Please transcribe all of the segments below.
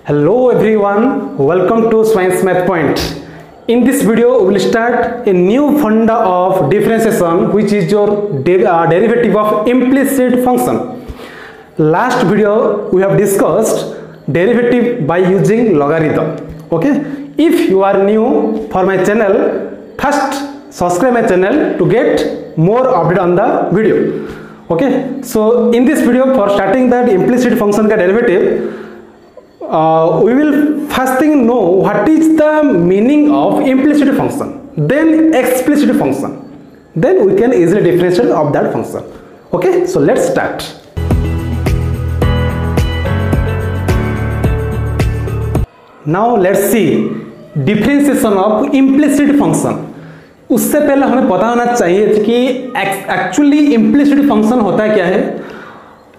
Hello everyone, welcome to Science Math Point. In this video, we will start a new funda of differentiation, which is your derivative of implicit function. Last video, we have discussed derivative by using logarithm. Okay, if you are new for my channel, first subscribe my channel to get more update on the video. Okay, so in this video, for starting that implicit function ka derivative, we will first thing know what is the meaning of implicit function, then explicit function, then we can easily differentiate of that function. Okay, so let's start. Now let's see differentiation of implicit function. उससे पहले हमें पता होना चाहिए कि actually implicit function होता क्या है,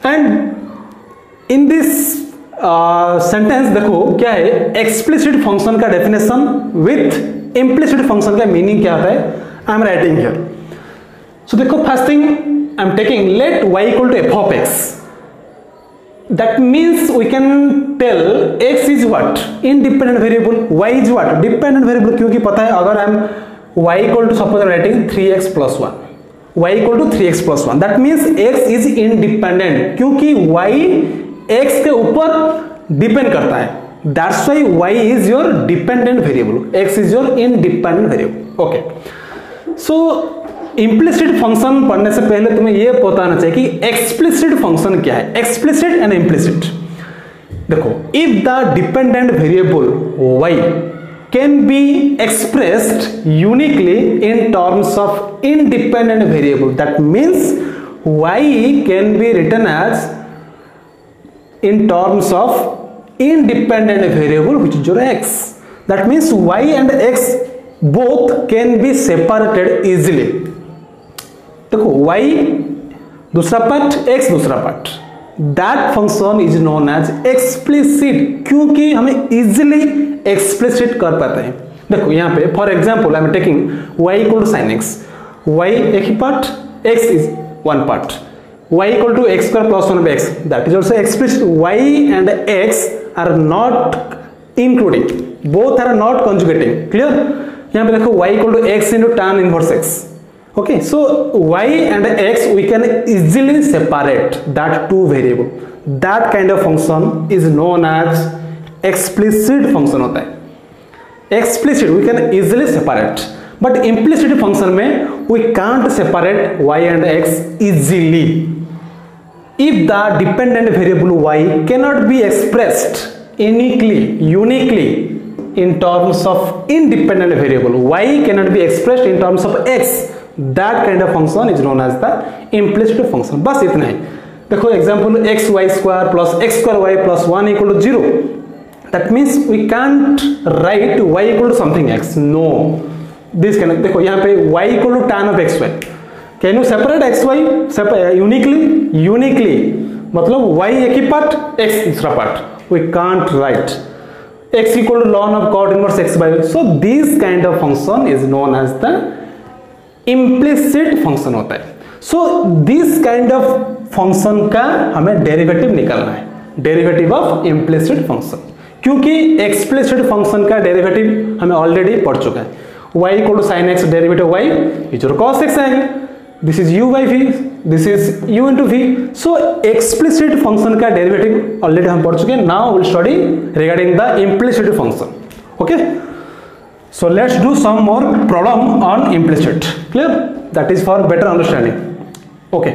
एंड इन दिस सेंटेंस देखो क्या है, एक्सप्लिसिट फंक्शन का डेफिनेशन विथ इम्प्लिसिट फंक्शन का मीनिंग क्या होता है, I am writing here. So देखो first thing I am taking let y equal to f of x. That means we can tell x is what, independent variable, y is what, dependent variable. क्योंकि पता है अगर I am y equal to suppose I am writing 3x plus 1, y equal to 3x plus 1, that means x is independent क्योंकि y x के ऊपर depend करता है. That's why y is your dependent variable, x is your independent variable. Okay, so implicit function पढ़ने से पहले तुम्हें यह पता होना चाहिए कि एक्सप्लिसिट फंक्शन क्या है, एक्सप्लिसिट एंड इम्प्लिसिट. देखो, if the dependent variable y can be expressed uniquely in terms of independent variable, that means y can be written as in terms of independent variable which is your x. That means y and x both can be separated easily. देखो y दूसरा part, x दूसरा part, that function is known as explicit क्योंकि हमें easily explicit कर पाते हैं. देखो यहाँ पे for example I am taking y equal to sine x, y एक ही part, x is one part, y equal to x square plus 1 by x, that is also explicit. Y and x are not including, both are not conjugating. Clear? यहाँ पे देखो y equal to x into tan inverse x. Okay, so y and x we can easily separate that two variable. That kind of function is known as explicit function होता है. Explicit we can easily separate, but implicit function में we can't separate y and x easily. If the dependent variable y cannot be expressed uniquely in terms of independent variable, y cannot be expressed in terms of x, that kind of function is known as the implicit function. बस इतना ही. देखो example x y square plus x square y plus 1 equal to 0. That means we can't write y equal to something x. No, this cannot. देखो यहाँ पे y equal to tan of x y. Can you separate x y uniquely? मतलब y एक ही part, x दूसरा part. We can't write x equal to ln of cot inverse x by y. So this kind of function is known as the implicit function होता है. So this kind of function का हमें derivative निकालना है, derivative of implicit function, क्योंकि explicit function का derivative हमें already पढ़ चुका है. y equal to sin x derivative y is your cos x आएगा. This is u by v, this is u into v. So explicit function का derivative already हम पढ़ चुके हैं. Now we'll study regarding the implicit function. Okay, so let's do some more problem on implicit. Clear? That is for better understanding. Okay,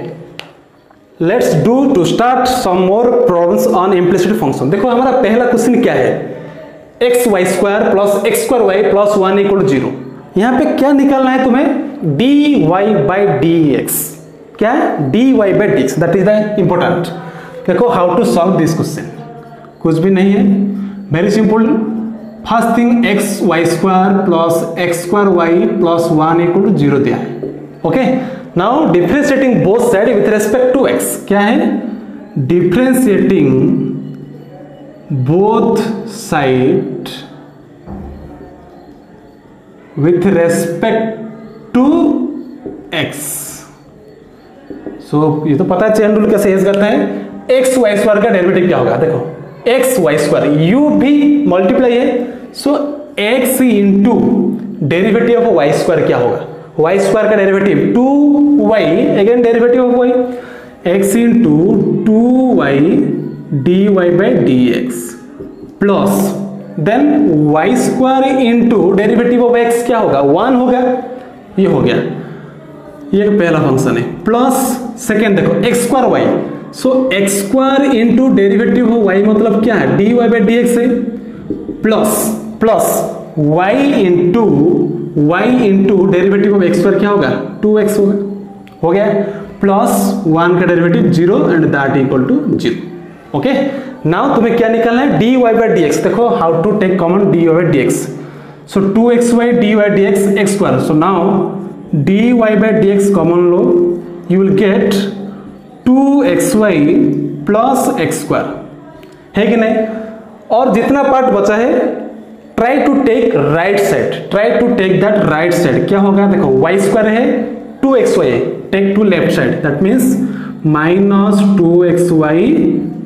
let's do to start some more problems on implicit function. देखो हमारा पहला question क्या है, x y square plus x square y plus 1 equal to 0. यहाँ पे क्या निकालना है तुम्हें, dy by dx. क्या है, dy by dx, that is the important. देखो how to solve this question, कुछ भी नहीं है, very simple. First thing x y square plus x square y plus 1 equal to 0 दिया है. Okay, now differentiating both side with respect to x. क्या है, differentiating both side with respect to x. So ये तो पता है chain rule कैसे use करते हैं. x y स्क्वायर का डेरिवेटिव क्या होगा, देखो एक्स वाई स्क्वायर, यू भी मल्टीप्लाई है, so X into derivative of Y square क्या होगा, वाई स्क्वायर का derivative 2y, again derivative of Y, X into 2y dy by D X plus then Y square into derivative of X क्या होगा, 1 होगा, ये हो गया, ये पहला फंक्शन है, प्लस सेकेंड देखो X square Y, so X square into derivative of Y मतलब क्या है, D Y by D x है, plus Y into derivative of x square क्या होगा, 2x होगा, हो गया, प्लस 1 का derivative 0 and that equal to 0। Okay, now तुम्हें क्या निकालना है, D Y by D X, देखो how to take common D Y by D x, so 2xy dy dx x square, so now dy by dx common low, you will get 2xy plus x square, है कि नहीं, और जितना part बचा है try to take right side, try to take that right side, क्या होगा देखो y स्क्वायर है 2xy है, take to left side, that means minus 2xy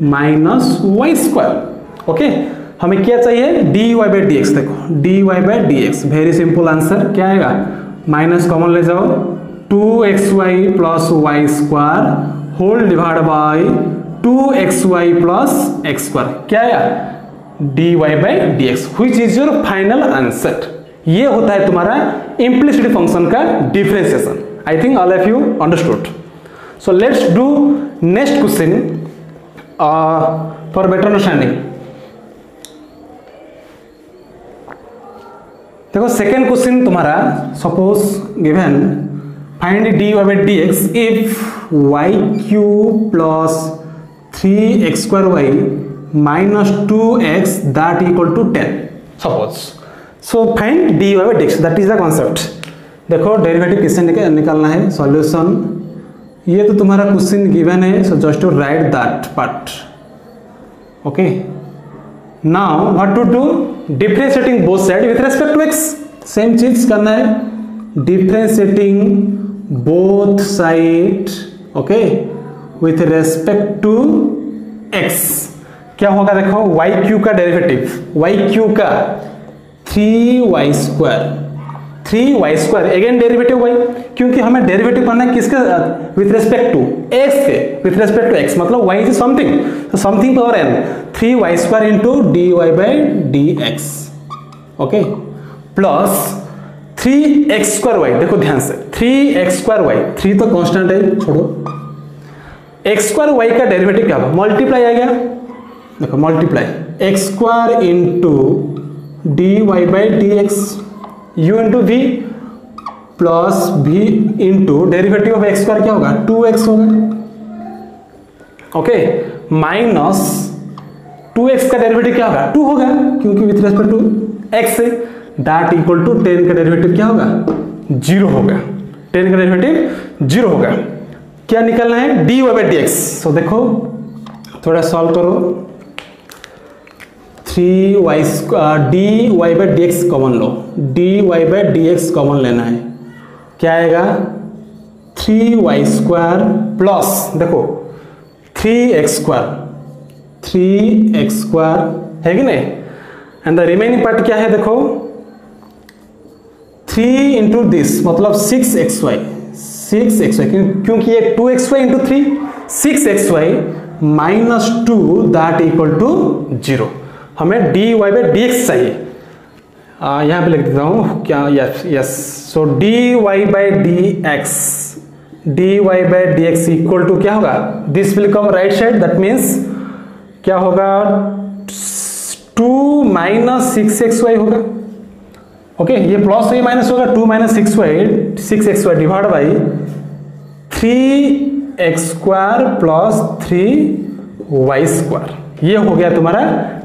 minus Y square. Okay, हमें क्या चाहिए, D Y by D X, देखो D Y by D X, very simple answer क्या आएगा, माइनस कॉमन ले जाओ, 2xy plus Y square whole divide by 2xy plus X square, क्या आया, d Y by D x, which is your final answer. ये होता है तुम्हारा इम्प्लिसिट फंक्शन का differentiation. I think all of you understood. So let's do next question for better understanding. देखो second question तुम्हारा, suppose given find d Y by D x if y cube plus 3x square y minus 2x that equal to 10 suppose. So find d Y by D x, that is the concept. देखो derivative किससे निकालना है, solution, ये तो तुम्हारा question given है, so just to write that part. Okay, now what to do, differentiating both side with respect to x, same चीज करना है, differentiating both side okay with respect to x, क्या होगा देखो वाई क्यू का derivative, y cube का 3y square, 3y square again derivative y, क्योंकि हमें डेरिवेटिव करना है किसके विथ रेस्पेक्ट टू x के, विथ रेस्पेक्ट टू x मतलब y इज समथिंग, तो something power n, 3y square into d Y by D x, okay, plus 3x square y, देखो ध्यान से 3x स्क्वायर वाई, 3 तो कांस्टेंट है छोड़ो, x square y का डेरिवेटिव क्या होगा, मल्टीप्लाई आ गया, देखो multiply x square into d Y by D x u into v plus v into derivative of x square क्या होगा 2x होगा, ओके, माइनस 2x का डेरिवेटिव क्या होगा 2 होगा, क्योंकि विथ रेस्पेक्ट टू x है, दैट इक्वल टू 10 का डेरिवेटिव क्या होगा 0 होगा, 10 का डेरिवेटिव 0 होगा। क्या निकालना है D Y by D x, so देखो थोड़ा सॉल्व करो, 3y D Y by D X common लो, D Y by D X common लेना है, क्या आएगा 3y स्क्वायर प्लस देखो 3x स्क्वायर, 3x स्क्वायर है कि नहीं, एंड द रिमेनिंग पार्ट क्या है देखो 3 इंटू दिस मतलब 6xy, 6xy क्योंकि ये 2xy into 3 6xy minus 2 that equal to 0। हमें d Y by D x चाहिए, यहाँ पे लिख देता हूँ क्या, yes, so d Y by D x, d Y by D x equal to क्या होगा, this will come right side, that means क्या होगा 2 माइनस 6xy होगा, ओके, ये प्लस ये माइनस होगा, 2 minus 6xy divide by 3x square plus 3y square, ये हो गया तुम्हारा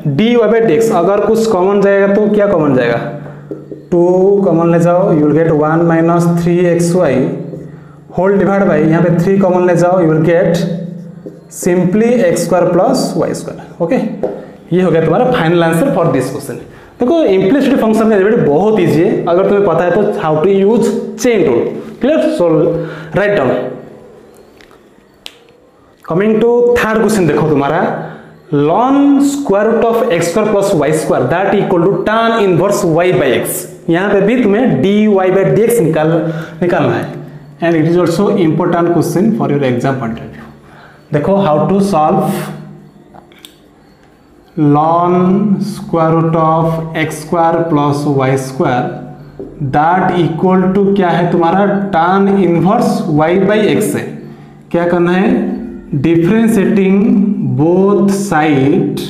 d Y by D x. अगर कुछ कॉमन जाएगा तो क्या कॉमन जाएगा 2 कॉमन ले जाओ, you will get 1 minus 3xy whole divide by यहाँ पे 3 कॉमन ले जाओ, you will get simply x square plus Y square. Okay, ये हो गया तुम्हारा final answer for this question. देखो इम्प्लिसिट फंक्शन का डेरिवेटिव बहुत इजी है, अगर तुम्हें पता है तो how to use chain rule, clear, so write down. Coming to third question, देखो तुम्हारा लॉन square root of x square plus Y square that equal to tan inverse y by x. यहाँ पे भी तुम्हें dy बाई डी एक्स निकालना है and it is also important question for your exam point of view. देखो how to solve ln square root of x square plus Y square that equal to क्या है तुम्हारा tan inverse y by X है। क्या करना है, differentiating both side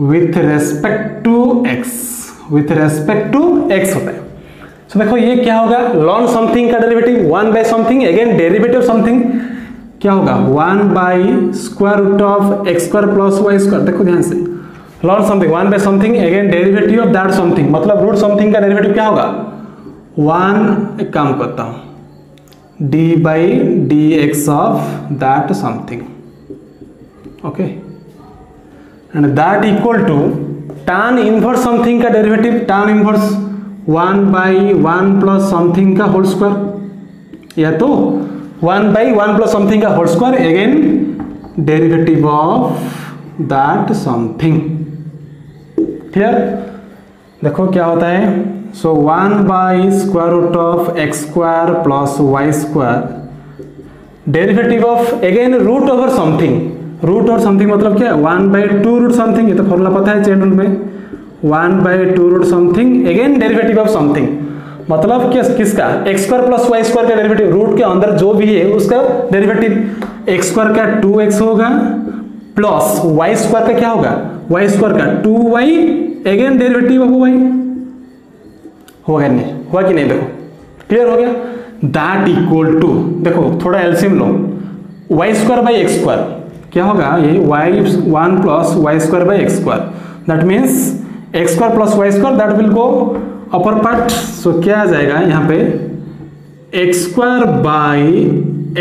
with respect to x होता है। तो देखो ये क्या होगा, लॉन समथिंग का derivative 1 by something, again derivative something क्या होगा 1 by square root of x square plus Y square. देखो ध्यान से, लॉन something 1 by something, again derivative of that something, मतलब रूट समथिंग का डेरिवेटिव क्या होगा 1, एक काम करता हूं d by dx of that something, okay, and that equal to tan inverse something का derivative tan inverse 1 by 1 plus something का होल स्क्वायर, या तो 1 by 1 plus something का whole square, again derivative of that something. Clear? देखो क्या होता है, so 1 by square root of x square plus Y square, derivative of again root over something, root और something मतलब क्या है 1 बाई 2 रूट समथिंग, ये तो फॉर्मूला पता है चेन रूल में 1 by 2 root something, again derivative of something, मतलब किसका x square plus Y square का डेरिवेटिव, रूट के अंदर जो भी है उसका डेरिवेटिव, एक्स स्क्वायर का 2x होगा प्लस वाई स्क्वायर का क्या होगा वाई स्क्वायर का 2y, again derivative of y होगा नहीं, हुआ कि नहीं, देखो क्लियर हो गया। दैट इक्वल टू, देखो थोड़ा एलसीएम लो, Y square by x square क्या होगा, ये y1 plus Y square by x square, that means X square plus Y square that will go upper part, so क्या आ जाएगा यहाँ पे x square by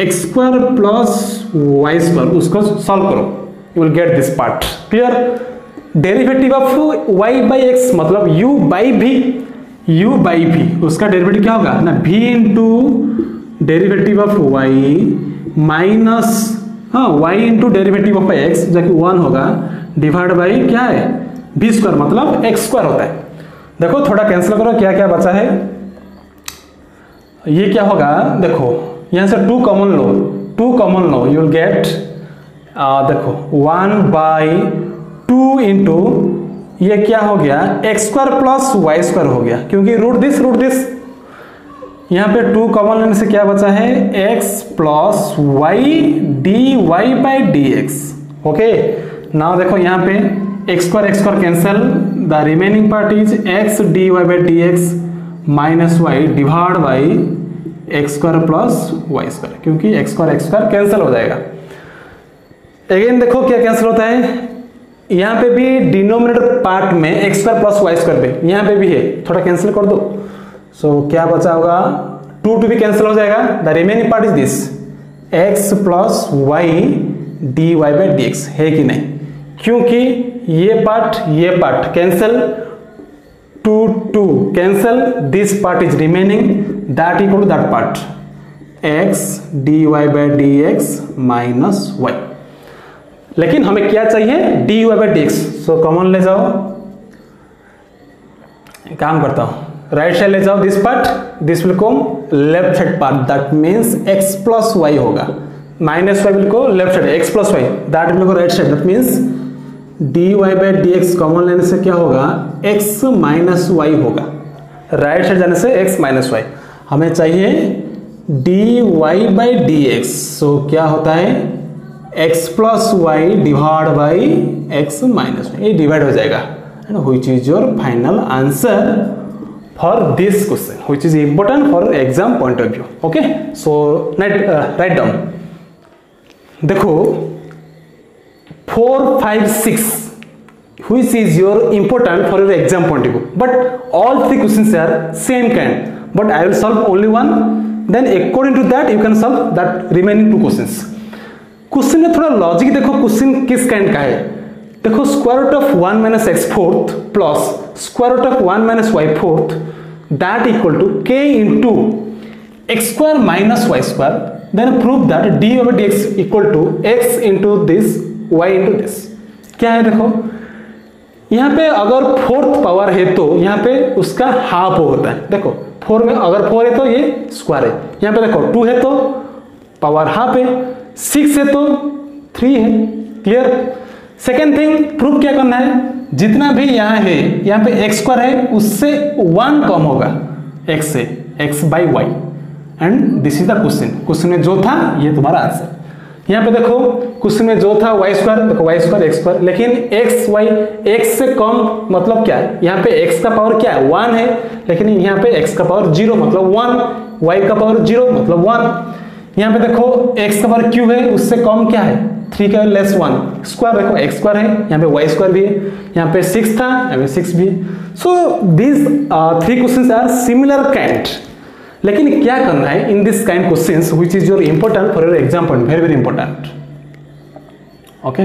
x square plus Y square, उसको solve करो you will get this part. Clear? Derivative of y by X मतलब u by v, उसका derivative क्या होगा ना v into derivative of y minus y into derivative of x जो कि 1 होगा डिवाइड बाई क्या है v स्क्वायर मतलब x स्क्वायर होता है। देखो थोड़ा कैंसिल करो, क्या क्या बचा है, ये क्या होगा, देखो यहां से 2 कॉमन लो यू विल गेट, देखो 1 बाई 2 इंटू ये क्या हो गया x square plus Y square हो गया, क्योंकि रूट दिस यहाँ पे 2 कॉमन लेने से क्या बचा है x plus y d Y by D x. Okay, now देखो यहाँ पे x square cancel, the remaining part is x d Y by D x minus y divide by x square plus Y square, क्योंकि x square cancel हो जाएगा। Again देखो क्या cancel होता है, यहाँ पे भी डिनोमिनेटर पार्ट में x square plus Y square पे यहाँ पे भी है, थोड़ा कैंसिल कर दो, सो क्या बचा होगा 2 भी कैंसिल हो जाएगा, the remaining part is this x plus y d Y by D x, है कि नहीं, क्योंकि ये part cancel, 2 cancel, this part is remaining that equal to that part x d Y by D x minus y. लेकिन हमें क्या चाहिए D Y by D x, so common ले जाओ, काम करता हूं राइट साइड ले जाओ, this part this will come left side part, that means X plus Y होगा, minus Y will go left side, X plus Y that will go right side, that means D Y by D X common लेने से क्या होगा X minus Y होगा, right side जाने से X minus Y, हमें चाहिए D Y by D x, so क्या होता है x plus Y divide by X minus Y, ये डिवाइड हो जाएगा, which is your final answer for this question, which is important for exam point of view. Okay, so write down, देखो 4, 5, 6 which is your important for your exam point of view, but all 3 questions are same kind, but I will solve only one, then according to that you can solve that remaining 2 questions। Question में थोड़ा logic देखो, question किस kind का है, देखो square root of 1 minus x fourth plus square root of 1 minus y fourth that equal to k into x square minus Y square, then prove that d over d x equal to x into this y into this. क्या है देखो, यहाँ पे अगर fourth power है तो यहाँ पे उसका हाफ होता है। देखो 4 में अगर 4 है तो ये स्क्वायर है, यहाँ पे देखो 2 है तो पावर हाफ है, 6 है तो 3 है। क्लियर। सेकेंड थिंग, प्रूफ क्या करना है, जितना भी यहाँ है, यहाँ पे एक्स स्क्वायर है उससे 1 कम होगा x से, x by y, and this is the question. Question में जो था ये तुम्हारा आंसर। यहाँ पे देखो क्वेश्चन में जो था वाई स्क्वायर, देखो वाई स्क्वायर एक्स स्क्वायर, लेकिन एक्स वाई एक्स से कम मतलब क्या है, यहाँ पे एक्स का पावर क्या है 1 है, लेकिन यहाँ पे एक्स का पावर 0 मतलब 1, वाई का पावर 0 मतलब 1। यहाँ पे देखो एक्स का पावर क्यू है, उससे कम क्या है 3 का लेस 1, स्क्वायर देखो एक्स स्क्वायर है, यहाँ पे वाई स्क्वायर भी है, यहाँ पे 6 था, यहाँ पे 6 भी है। So this 3 questions are similar kind. लेकिन क्या करना है in this kind questions which is your important for your exam point, very very important. Okay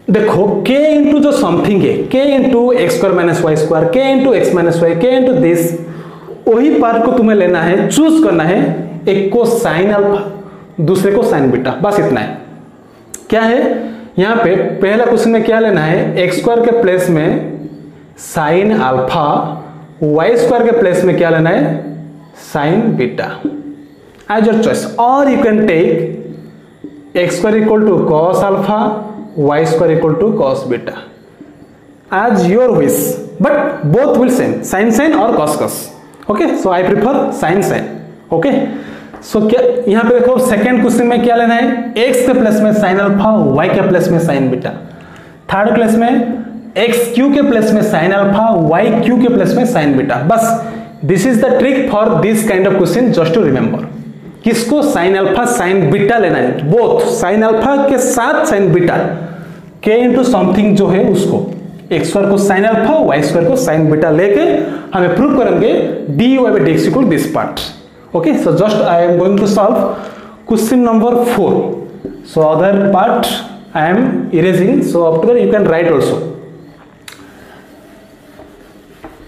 देखो k इंटू जो समथिंग है, k into x square minus Y square, k into x minus y, k into this, वही part को तुम्हें लेना है, choose करना है, एक को साइन अल्फा दूसरे को साइन बीटा, बस इतना है। क्या है यहाँ पे पहला क्वेश्चन में क्या लेना है, एक्स स्क्वायर के प्लेस में साइन अल्फा, वाई स्क्वायर के प्लेस में क्या लेना है sine beta, as your choice. और you can take X square equal to cos alpha, Y square equal to cos beta as your wish, but both will same, sine sine और cos cos. Okay, so I prefer sine sine. Okay, so क्या यहाँ पे देखो second question में क्या लेना है, x के प्लेस में साइन अल्फा, वाई के प्लेस में साइन बीटा। थर्ड प्लेस में एक्स क्यू के प्लेस में साइन अल्फा, वाई क्यू के प्लेस में साइन बीटा। बस this is the trick for this kind of question, just to remember. किसको साइन अल्फा साइन बीटा लेना है, बोथ साइन अल्फा के साथ sine beta, k into something जो है उसको, एक्स स्क्वायर को साइन अल्फा, वाई स्क्वायर को साइन बीटा लेके हमें प्रूव करेंगे d Y by D x equal this part. Okay, so just I am going to solve question number 4. So other part I am erasing, so up to that you can write also.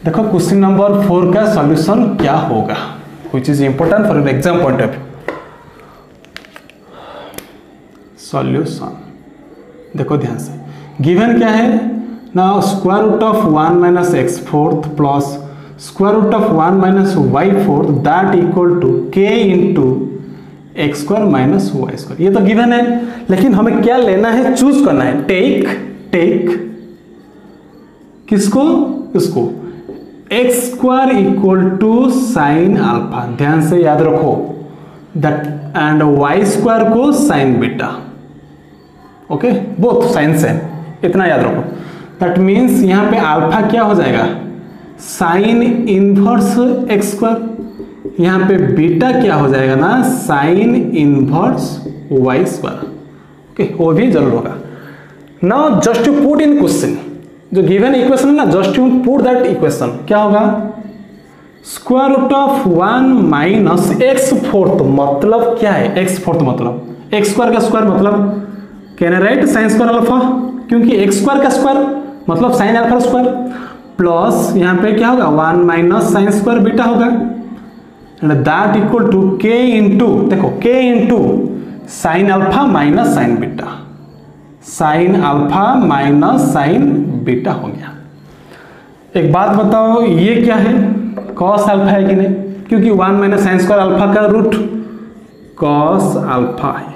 देखो question number 4 का solution क्या होगा, which is important for your exam point of view. Solution देखो ध्यान से, given क्या है ना, square root of 1 minus x fourth plus square root of 1 minus y fourth that equal to k into x square minus Y square. ये तो given है, लेकिन हमें क्या लेना है, चूज करना है। टेक किसको, इसको x square equal to sine alpha, ध्यान से याद रखो, दैट एंड वाई स्क्वायर को sine beta. Okay, both sine sine, इतना याद रखो। दैट मीन्स यहाँ पे अल्फा क्या हो जाएगा, साइन इनवर्स एक्स स्क्वायर, यहाँ पे बीटा क्या हो जाएगा ना, sine inverse y square. Okay, वो भी जरूर होगा। Now just to put in question, जो गिवन इक्वेशन है ना, just to put that equation, क्या होगा, square root of 1 minus x fourth मतलब क्या है, एक्स फोर्थ मतलब एक्स स्क्वायर का स्क्वायर मतलब can I write sine square alpha, क्योंकि एक्स स्क्वायर का स्क्वायर मतलब साइन अल्फा स्क्वायर, प्लस यहाँ पे क्या होगा 1 माइनस साइन स्क्वायर बीटा होगा, एंड दैट इक्वल टू के इंटू, देखो के into sine alpha minus sine beta, sign alpha minus sine beta हो गया। एक बात बताओ, ये क्या है, कॉस अल्फा है कि नहीं, क्योंकि 1 माइनस साइन स्क्वायर अल्फा का रूट कॉस अल्फा है,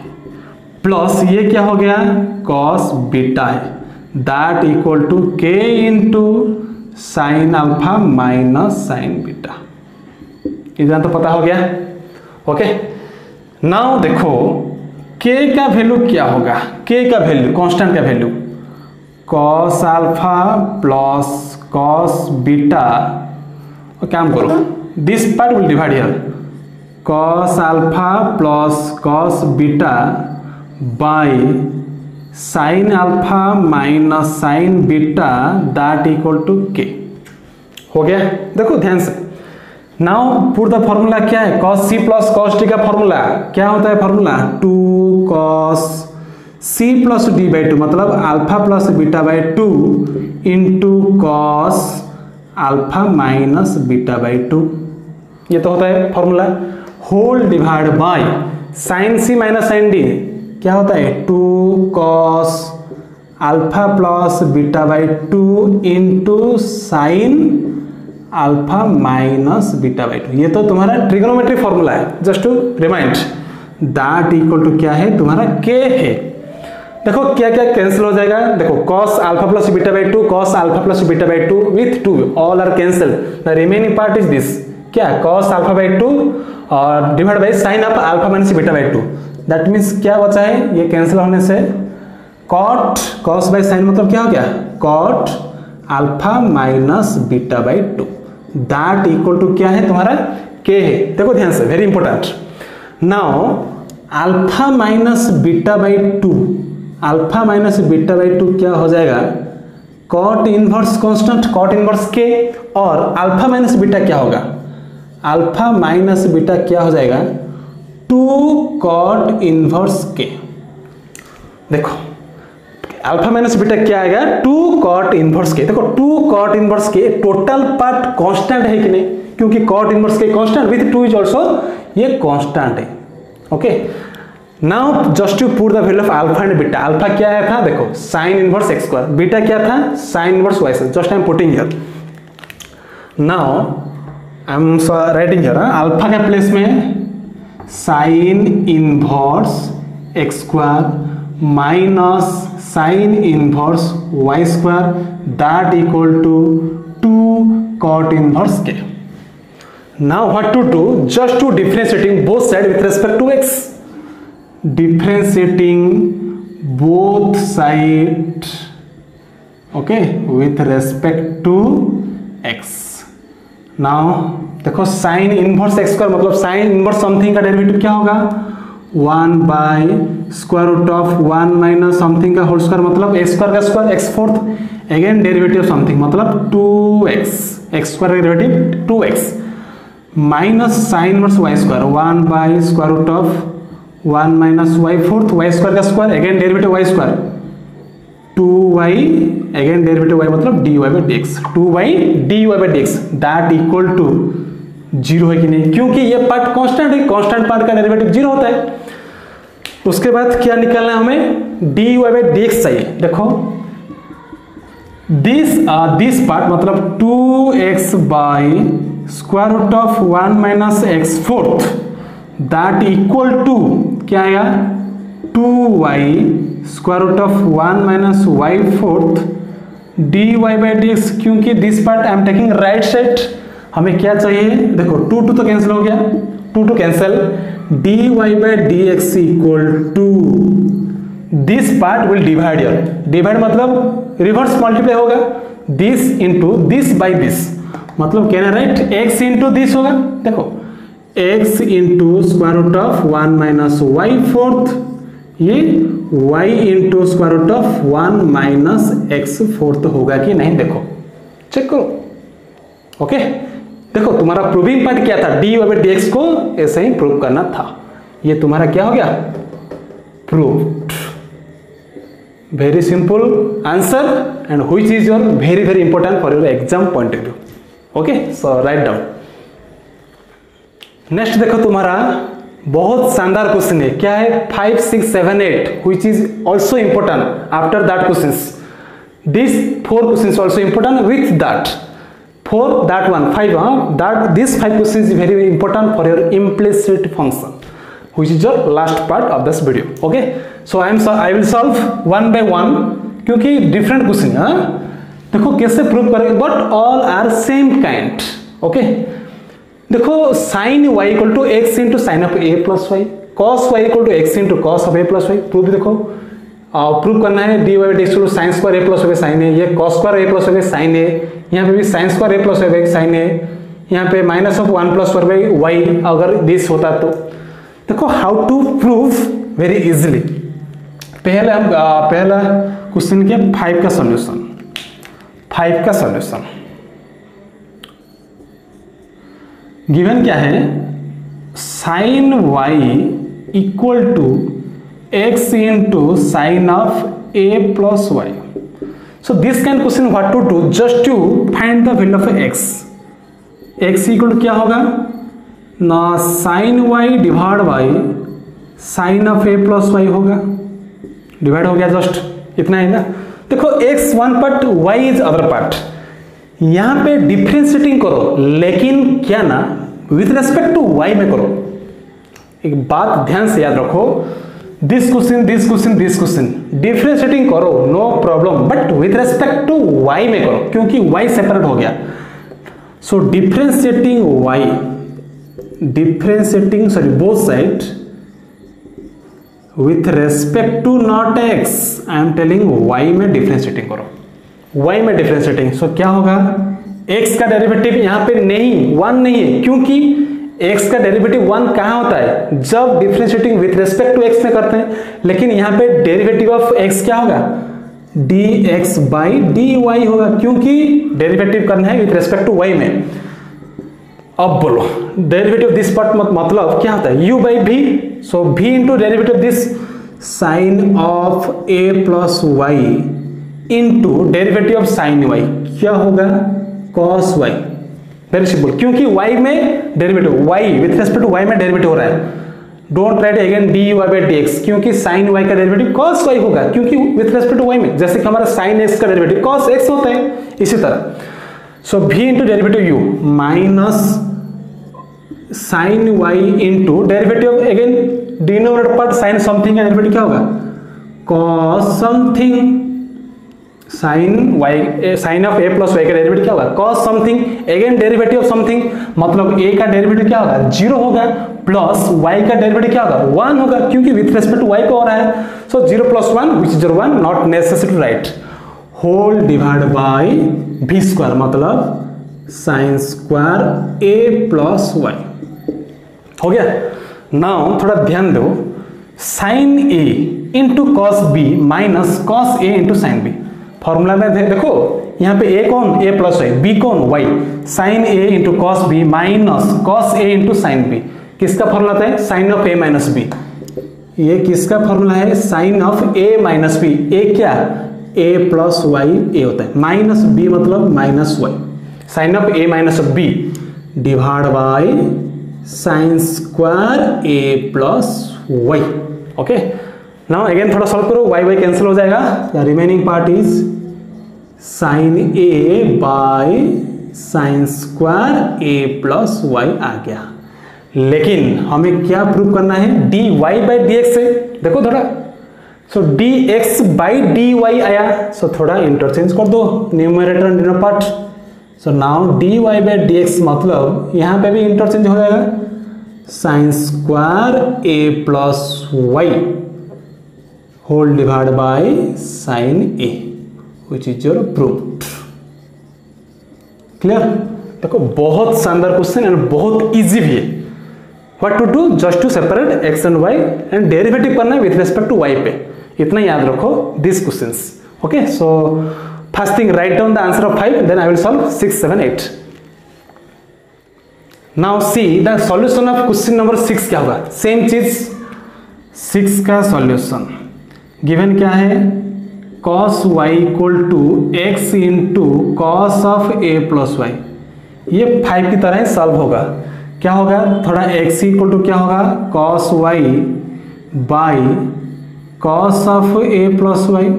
प्लस ये क्या हो गया कॉस बीटा है, दैट इक्वल टू के into sine alpha minus sine beta. इतना तो पता हो गया। ओके, नाउ देखो k का वैल्यू क्या होगा, k का वैल्यू कांस्टेंट का value cos alpha plus cos beta, और काम करो this part will divide here, cos alpha plus cos beta by sine alpha minus sine beta that equal to k. हो गया, देखो ध्यान से। नाउ पुट द फॉर्मूला क्या है, cos c plus cos t का फॉर्मूला क्या होता है, formula 2 cos c plus d by 2 मतलब alpha plus beta by 2 into cos alpha minus beta by 2, ये तो होता है formula, whole divide by sine c minus sine d, क्या होता है 2 cos alpha plus beta by 2 into sine alpha minus beta by 2। ये तो तुम्हारा ट्रिग्नोमेट्री फॉर्मूला है, just to remind. That equal to क्या है तुम्हारा k है। देखो क्या क्या कैंसिल हो जाएगा, देखो cos alpha plus beta by 2, cos alpha plus beta by 2 with 2 all are cancel, the remaining part is this क्या cos अल्फा बाई 2 और divide by sine of alpha minus beta by 2। That means क्या बचा है, ये cancel होने से cot cos by sine मतलब क्या हो गया cot alpha minus beta by 2। That equal to क्या है तुम्हारा k है। देखो ध्यान से, very important. Now alpha minus beta by 2, alpha minus beta by 2 क्या हो जाएगा cot inverse constant cot inverse k, और अल्फा माइनस बीटा क्या होगा, अल्फा माइनस बीटा क्या हो जाएगा 2 cot इनवर्स k। देखो अल्फा माइनस बीटा क्या आएगा 2 cot इनवर्स के। देखो 2 cot inverse k total part constant है कि नहीं, क्योंकि cot inverse k constant with 2 is also ये कांस्टेंट है। Okay, now just to put the value of alpha and beta. Alpha क्या आया था देखो sin inverse x square, beta क्या था sin inverse y square. Just I am putting here, now I am writing here alpha के place में sin inverse x square minus sine inverse y square that equal to 2 cot inverse k। Now what to do, just to differentiating both side with respect to x, differentiating both side okay with respect to x। Now देखो sine inverse x square मतलब sine inverse something का derivative क्या होगा 1 by square root of 1 minus something का whole square मतलब x square का square x fourth, again derivative something मतलब 2x, x square का derivative 2x minus sine inverse y square 1 by square root of 1 minus y fourth, y square का square again derivative y square 2y again derivative y मतलब dy by dx, 2y dy by dx that equal to 0 है कि नहीं, क्योंकि ये part constant है, constant part का derivative 0 होता है। उसके बाद क्या निकालना है हमें dy बाय dx चाहिए। देखो दिस पार्ट मतलब 2x by square root of 1 minus x fourth that equal to क्या आएगा 2y square root of 1 minus y fourth dy by dx, क्योंकि this part I am taking right side, हमें क्या चाहिए देखो 2 तो कैंसिल हो गया, 2 cancel, dy by dx equal to this part will divide here, divide मतलब रिवर्स मल्टीप्लाई होगा, this into this by this मतलब कहना राइट x इनटू दिस होगा। देखो x into square root of 1 minus y fourth, ये y into square root of 1 minus x fourth होगा कि नहीं, देखो चेक करो। ओके देखो तुम्हारा प्रूविंग पार्ट क्या था dy बाय dx को ऐसे ही प्रूव करना था, ये तुम्हारा क्या हो गया proved. Very simple answer and which is your very very important for your exam point of view. Okay so write down. Next देखो तुम्हारा बहुत शानदार क्वेश्चन है, क्या है 5, 6, 7, 8 which is also important after that questions, this 4 questions also important with that for that one 5 that this 5 questions is very important for your implicit function which is your last part of this video. Okay so I will solve one by one क्योंकि different question है, देखो कैसे prove करेंगे but all are same kind. Okay देखो sin y equal to x into sin of a plus y, cos y equal to x into cos of a plus y, proof देखो prove करना है dy by dx sine square a plus हो sine है, ये cos square a plus हो sine है, यहाँ पे भी साइन स्क्वायर a प्लस हो साइन है, यहाँ पे माइनस ऑफ 1 प्लस y अगर दिस होता तो। देखो how to prove very easily, पहले हम पहला क्वेश्चन के 5 का सॉल्यूशन, 5 का सॉल्यूशन गिवन क्या है sine y equal to x into sin of a plus y. So this kind of question what to do, just to find the value of x. x equal to क्या होगा ना sin y divided by sine of a plus Y होगा, divide हो गया, just इतना है ना। देखो x one part y is other part, यहां पे डिफरेंशिएटिंग करो लेकिन क्या ना विथ रेस्पेक्ट टू y में करो। एक बात ध्यान से याद रखो, दिस क्वेश्चन डिफरेंशिएटिंग करो no problem, but with respect to y में करो क्योंकि y सेपरेट हो गया। So differentiating both side with respect to not x, I am telling y में डिफरेंशिएटिंग करो, y में डिफरेंशिएटिंग। सो क्या होगा, x का डेरिवेटिव यहाँ पे नहीं 1 नहीं है, क्योंकि x का डेरिवेटिव 1 कहाँ होता है, जब differentiating with respect to x में करते हैं। लेकिन यहाँ पे डेरिवेटिव ऑफ x क्या होगा, dx बाई dy होगा, क्योंकि डेरिवेटिव करना है विथ रेस्पेक्ट टू y में। अब बोलो डेरिवेटिव दिस पार्ट मतलब क्या होता है, u by v। So v into derivative this sine of a plus Y into derivative of sine y क्या होगा, cos y। वेरी सिंपल, क्योंकि y में derivative, y with respect to y में derivative हो रहा है। Don't write again dy by dx, क्योंकि sine y का डेरिवेटिव cos y होगा, क्योंकि विथ रेस्पेक्ट टू y में, जैसे कि हमारा साइन x का डेरिवेटिव cos x होता है, इसी तरह। So v into derivative u minus sine y into derivative again denominator part sine something का डेरिवेटिव क्या होगा, cos something. Sine of a plus y का डेरिवेटिव क्या होगा, cos something. Again derivative of something मतलब a का derivative क्या होगा, 0 होगा, प्लस y का डेरिवेटिव क्या होगा, 1 होगा, क्योंकि विथ रेस्पेक्ट टू y को हो रहा है। So 0 plus 1 which is 1, not necessary to write. Whole divide by v square मतलब sine square a plus Y हो गया। नाउ थोड़ा ध्यान दो, sine a into cos B minus cos a into sine B. Formula में देखो यहाँ पे a कौन, a प्लस वाई, b कौन y, sine a into cos B minus cos a into sine B. किसका फॉर्मूला था, sign of a minus b. ये किसका फॉर्मूला है, sine of a minus b. a क्या, a प्लस वाई a होता है, minus b मतलब minus y। Sine of a minus b divide by sine square a plus y. Okay, now again थोड़ा solve करो, y cancel हो जाएगा, the remaining part is sine a by sine square a plus y आ गया। लेकिन हमें क्या prove करना है, dy बाई dx से। देखो थोड़ा, सो dx बाई dy आया, सो थोड़ा इंटरचेंज कर दो numerator and denominator part. So now dy by dx मतलब यहाँ पे भी इंटरचेंज हो जाएगा, sine square a plus y whole divide by sine a which is your proof. Clear. देखो बहुत शानदार क्वेश्चन एंड बहुत इजी भी है। What to do, just to separate x and y and derivative करना है विथ रेस्पेक्ट टू y पे, इतना याद रखो this questions. Okay, so first thing right down the answer of 5, then I will solve 6, 7, 8। Now see the solution of question number 6 क्या होगा, same चीज। 6 का सॉल्यूशन गिवन क्या है, cos y equal to x into cos of a plus y. ये 5 की तरह ही solve होगा। क्या होगा, थोड़ा x इक्वल टू क्या होगा, cos y by cos of a plus y,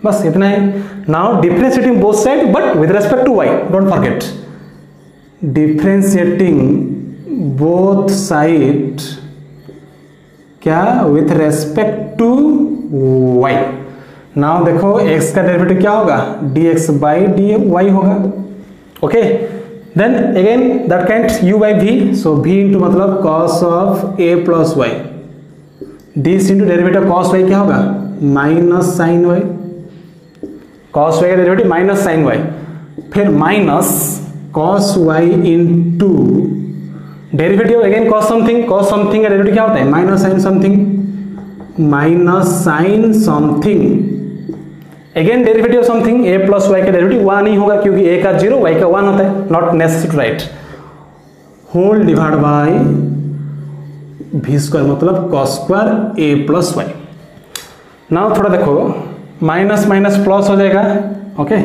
बस इतना है। Now differentiating both side but with respect to y, don't forget differentiating both side क्या, with respect to y। Now देखो x का derivative क्या होगा, dx बाई dy होगा। Okay, then again that kind u by v, so v into मतलब cos of a plus y, this into derivative cos y क्या होगा, minus sine y, cos y का derivative minus sine y, फिर minus cos y into derivative again cos something का derivative क्या होता है, minus sine something, minus sine something again derivative something. a plus y का derivative 1 ही होगा, क्योंकि a का 0 y का 1 होता है, not necessary to write. Whole divide by v square मतलब cos square a plus y. Now थोड़ा देखो, माइनस माइनस प्लस हो जाएगा। Okay,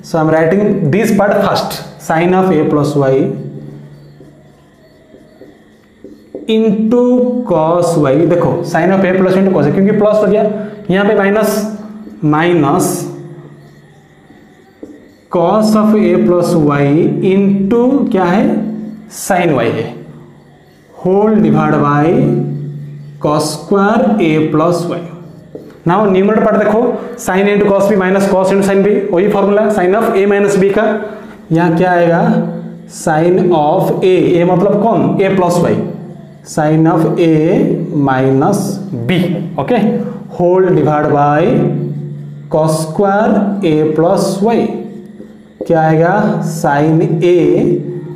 so I am writing this part first, sine of a plus Y into cos y, देखो sine of a plus into cos, क्योंकि plus हो गया यहाँ पे minus cos of a plus Y into क्या है साइन वाई है, whole divide by cos square a plus y. Now numerator part देखो, sine into cos B minus cos into sine b, वही formula sine of a minus b का। यहाँ क्या आएगा sine of a मतलब कौन a plus y, sine of a minus b, okay, whole divide by cos square a plus y, क्या आएगा sine a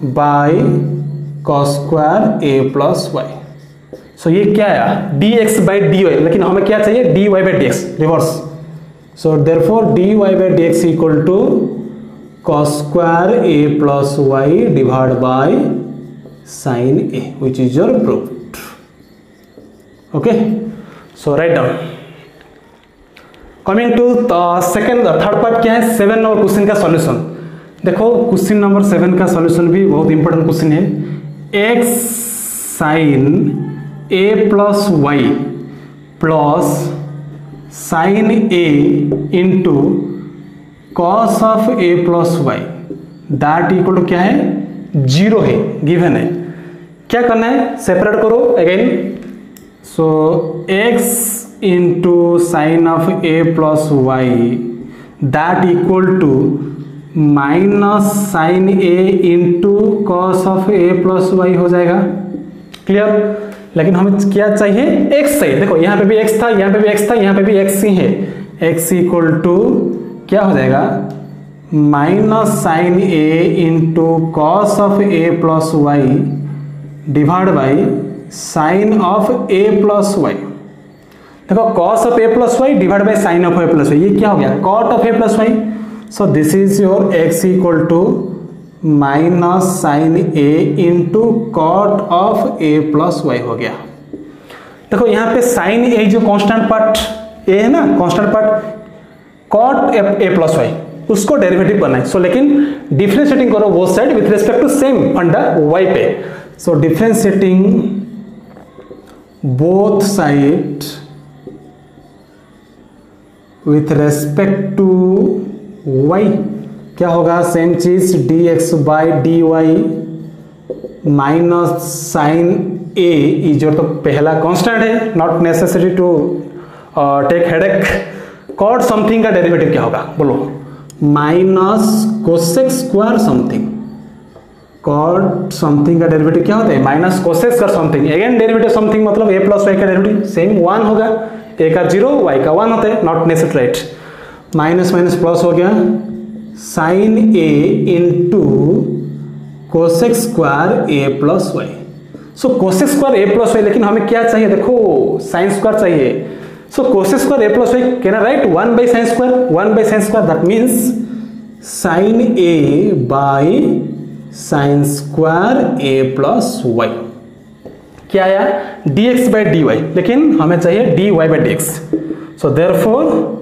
by cos square a plus y. So ये क्या आया dx बाई dy, लेकिन हमें क्या चाहिए dy by dx reverse. So therefore dy by dx equal to cos square a plus Y divide by sine a, which is your proof. Okay, so write down. Coming to second third part क्या है 7 number question का solution. देखो question number 7 का solution भी बहुत important question है। x sine a plus y plus sine a into cos of a plus Y that equal to क्या है 0 है, गिवन है। क्या करना है सेपरेट करो again. So x into sine of a plus Y that equal to minus sine a into cos of a plus Y हो जाएगा। क्लियर? लेकिन हमें क्या चाहिए x चाहिए। देखो यहाँ पे भी x था, यहाँ पे भी x था, यहाँ पे भी x ही है। x इक्वल टू क्या हो जाएगा minus sine a into cos of a plus Y divide by sine of a plus y. देखो cos of a plus Y divide by sine of a plus y, ये क्या हो गया cot of a plus y. So this is your x equal to minus sine a into cot of a plus Y हो गया। देखो यहाँ पे sign ए जो कांस्टेंट पार्ट ए है ना, constant part cot a plus y, उसको derivative करना है। सो लेकिन डिफरेंशिएटिंग करो both side with respect to same फंडा वाई पे। So differentiating both side with respect to y क्या होगा सेम चीज dx by d y minus sine a is जो तो पहला कांस्टेंट है, not necessary to take headache. Cot something का डेरिवेटिव क्या होगा बोलो minus cosec square something. Cot something का डेरिवेटिव क्या होता है minus cosec square something. Again derivative something मतलब ए प्लस वाई का डेरिवेटिव सेम 1 होगा, ए का 0 वाई का 1 होता है, not necessary right. Minus minus plus हो गया sine a into cosec square a plus y. So cosec square a plus y, लेकिन हमें क्या चाहिए देखो साइन स्क्वायर चाहिए। So cosec square a plus y can I write 1 by sine square, 1 by sine square that means sine a by sine square a plus y. क्या आया dx by d Y, लेकिन हमें चाहिए dy by dx। So therefore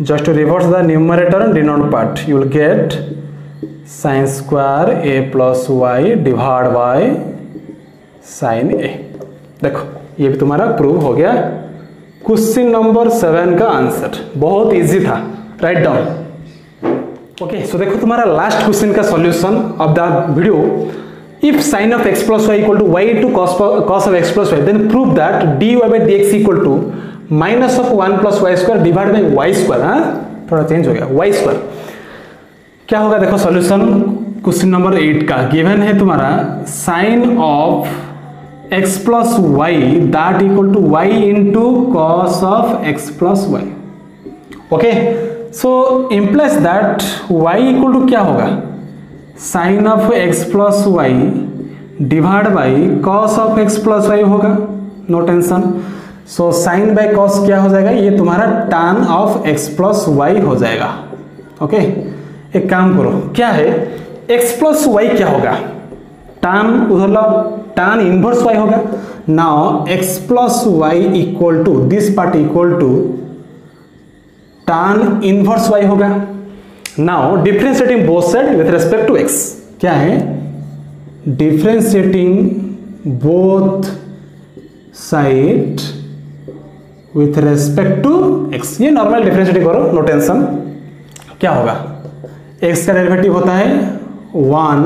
just to reverse the numerator and denominator part, you will get sin square a plus y divided by sin a। देखो ये भी तुम्हारा prove हो गया क्वेश्चन नंबर 7 का आंसर, बहुत इजी था, राइट डाउन। ओके, सो देखो तुम्हारा लास्ट क्वेश्चन का solution of the video. If sin of x plus y equal to y into cos of x plus y, then prove that dy by dx equal to minus of 1 plus Y square divide by y square. हाँ थोड़ा change हो गया Y square. क्या होगा देखो solution question number 8 का given है तुम्हारा sine of x plus Y that equal to y into cos of x plus y. Okay, so implies that y equal to क्या होगा sine of x plus Y divide by cos of x plus Y होगा, no tension. So sine by cos क्या हो जाएगा ये तुम्हारा tan of x plus Y हो जाएगा। ओके, एक काम करो क्या है x प्लस वाई क्या होगा tan उधर लो tan इनवर्स y होगा। Now x plus y equal to this part equal to tan inverse y होगा। Now differentiating both side with respect to x क्या है differentiating both side with respect to x। ये normal differentiate करो, no tension. क्या होगा, x का derivative होता है 1,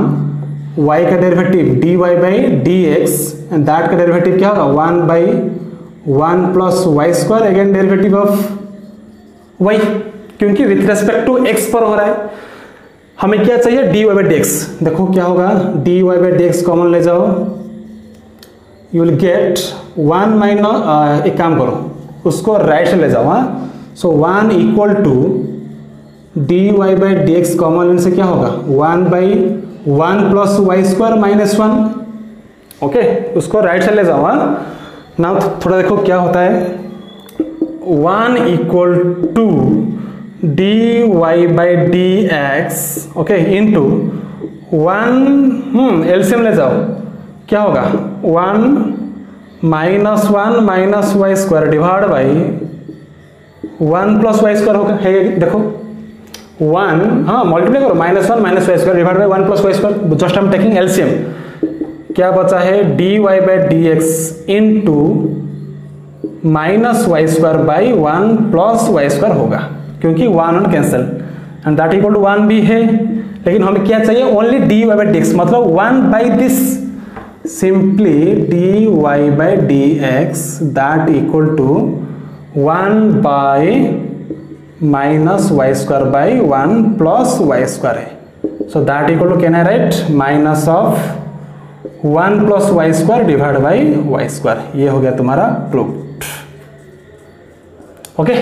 y का derivative dy by dx, and that का डेरिवेटिव क्या होगा 1 by 1 plus Y square, again derivative of y, क्योंकि विथ रेस्पेक्ट टू x पर हो रहा है। हमें क्या चाहिए, dy बाई dx। देखो क्या होगा, dy बाई dx कॉमन ले जाओ, यू विल गेट 1 माइनस, एक काम करो उसको राइट से ले जाओ, हाँ। So 1 equal to dy by dx common लेने से क्या होगा 1 by 1 plus Y square minus 1। Okay, उसको राइट से ले जाओ, हाँ। नाउ थोड़ा देखो क्या होता है, 1 equal to dy by dx, okay, into 1, LCM ले जाओ, क्या होगा 1 minus 1 minus Y square divide by 1 plus Y square होगा, है देखो 1, हाँ मल्टीप्लाई करो, -1 minus Y square divide by 1 plus Y square, just I am taking LCM. क्या बचा है, dy by dx into minus Y square by 1 plus Y square होगा, क्योंकि 1 cancel, and that equal to 1 भी है। लेकिन हमें क्या चाहिए, ओनली dy बाई dx, मतलब 1 by this, simply dy by dx that equal to 1 by minus Y square by 1 plus Y square है। So that equal to, can I write, minus of 1 plus Y square divide by y square. ये हो गया तुम्हारा proof. Okay,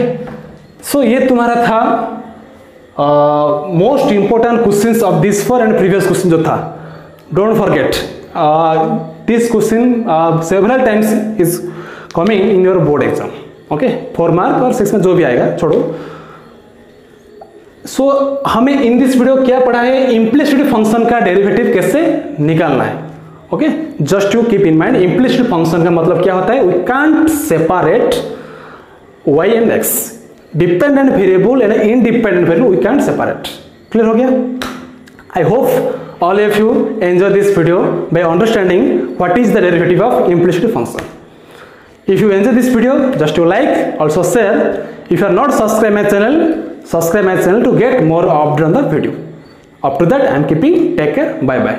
सो ये तुम्हारा था most important questions of this for and previous question जो था। Don't forget this question several times is coming in your board exam. Okay, 4 mark और 6 में जो भी आएगा छोड़ो। सो हमें इन दिस वीडियो क्या पढ़ा है, इम्प्लिसिट फंक्शन का डेरिवेटिव कैसे निकालना है। Okay, just you keep in mind, implicit function का मतलब क्या होता है, we can't separate y and x, dependent variable and independent variable we can't separate. Clear हो गया? I hope all of you enjoy this video by understanding what is the derivative of implicit function. If you enjoy this video, just to like, also share. If you are not subscribe my channel, subscribe my channel to get more update on the video. Up to that, I am keeping. Take care. Bye bye.